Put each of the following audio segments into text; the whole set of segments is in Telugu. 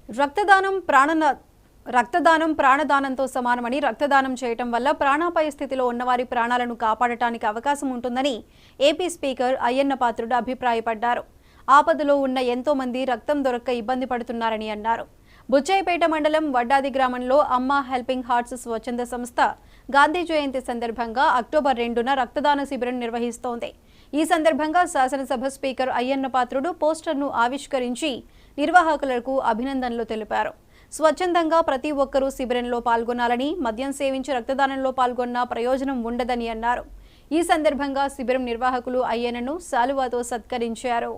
రక్తదానం ప్రాణదానంతో సమానమని, రక్తదానం చేయటం వల్ల ప్రాణాపాయ స్థితిలో ఉన్నవారి ప్రాణాలను కాపాడటానికి అవకాశం ఉంటుందని ఏపీ స్పీకర్ అయ్యన్న పాత్రుడు అభిప్రాయపడ్డారు. ఆపదలో ఉన్న ఎంతో మంది రక్తం దొరక్క ఇబ్బంది పడుతున్నారని అన్నారు. బుచ్చాయిపేట మండలం వడ్డాది గ్రామంలో అమ్మ హెల్పింగ్ హార్ట్స్ స్వచ్ఛంద సంస్థ గాంధీ జయంతి సందర్భంగా అక్టోబర్ 2న రక్తదాన శిబిరం నిర్వహిస్తోంది. ఈ సందర్భంగా శాసనసభ స్పీకర్ అయ్యన్న పాత్రుడు పోస్టర్ను ఆవిష్కరించి నిర్వాహకులకు అభినందనలు తెలిపారు. స్వచ్ఛందంగా ప్రతి ఒక్కరూ శిబిరంలో పాల్గొనాలని, మద్యం సేవించి రక్తదానంలో పాల్గొన్న ప్రయోజనం ఉండదని అన్నారు. ఈ సందర్భంగా శిబిరం నిర్వాహకులు అయ్యన్నను శాలువాతో సత్కరించారు.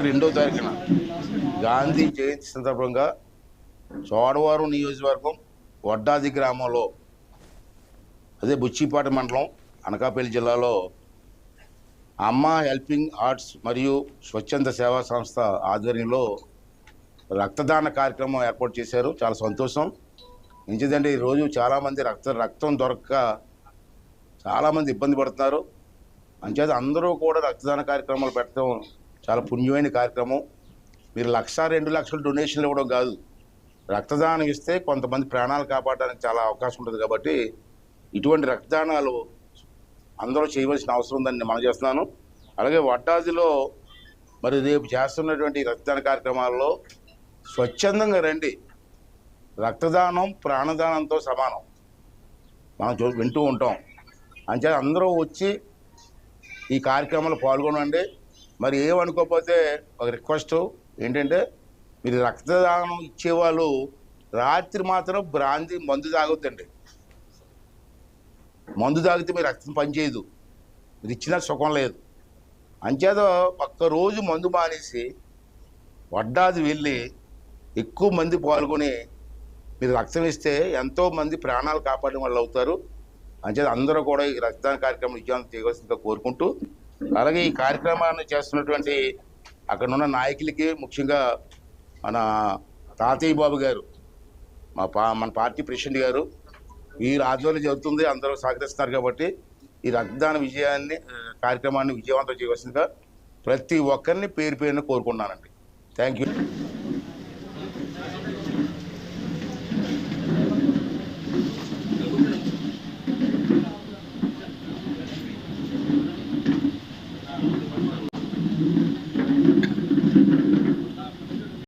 రెండో తారీఖున గాంధీ జయంతి సందర్భంగా చోడవరం నియోజకవర్గం వడ్డాది గ్రామంలో, అదే బుచ్చిపాట మండలం, అనకాపల్లి జిల్లాలో అమ్మ హెల్పింగ్ హార్ట్స్ మరియు స్వచ్ఛంద సేవా సంస్థ ఆధ్వర్యంలో రక్తదాన కార్యక్రమం ఏర్పాటు చేశారు. చాలా సంతోషం. ఎందుకంటే ఈరోజు చాలామంది రక్తం దొరక్క చాలామంది ఇబ్బంది పడుతున్నారు. అంచేత అందరూ కూడా రక్తదాన కార్యక్రమాలు పెట్టడం చాలా పుణ్యమైన కార్యక్రమం. మీరు 1,00,000, 2 లక్షలు డొనేషన్లు ఇవ్వడం కాదు, రక్తదానం ఇస్తే కొంతమంది ప్రాణాలు కాపాడడానికి చాలా అవకాశం ఉంటుంది. కాబట్టి ఇటువంటి రక్తదానాలు అందరూ చేయవలసిన అవసరం ఉందని నేను మనం చేస్తున్నాను. అలాగే వడ్డాదిలో మరి రేపు చేస్తున్నటువంటి రక్తదాన కార్యక్రమాల్లో స్వచ్ఛందంగా రండి. రక్తదానం ప్రాణదానంతో సమానం మనం వింటూ ఉంటాం. అంచేత అందరూ వచ్చి ఈ కార్యక్రమంలో పాల్గొనండి. మరి ఏమనుకోకపోతే ఒక రిక్వెస్ట్ ఏంటంటే, మీరు రక్తదానం ఇచ్చేవాళ్ళు రాత్రి మాత్రం మందు తాగొద్దండి. మందు తాగితే మీ రక్తం పనిచేయదు, మీరు ఇచ్చినా సుఖం లేదు. అంచేత ఒక్కరోజు మందు మానేసి వడ్డాది వెళ్ళి ఎక్కువ మంది పాల్గొని మీరు రక్తం ఇస్తే ఎంతోమంది ప్రాణాలు కాపాడిన వాళ్ళు అవుతారు. అంచేత అందరూ కూడా ఈ రక్తదాన కార్యక్రమం విజయవంతం చేయవలసిందిగా కోరుకుంటూ, అలాగే ఈ కార్యక్రమాన్ని చేస్తున్నటువంటి అక్కడ ఉన్న నాయకులకి, ముఖ్యంగా మన తాతయ్య బాబు గారు, మన పార్టీ ప్రెసిడెంట్ గారు, వీరు ఆధ్వర్యంలో జరుగుతుంది, అందరూ సహకరిస్తున్నారు. కాబట్టి ఈ రక్తదాన కార్యక్రమాన్ని విజయవంతం చేయవలసిందిగా ప్రతి ఒక్కరిని పేరు పేరున కోరుకున్నానండి. Thank you.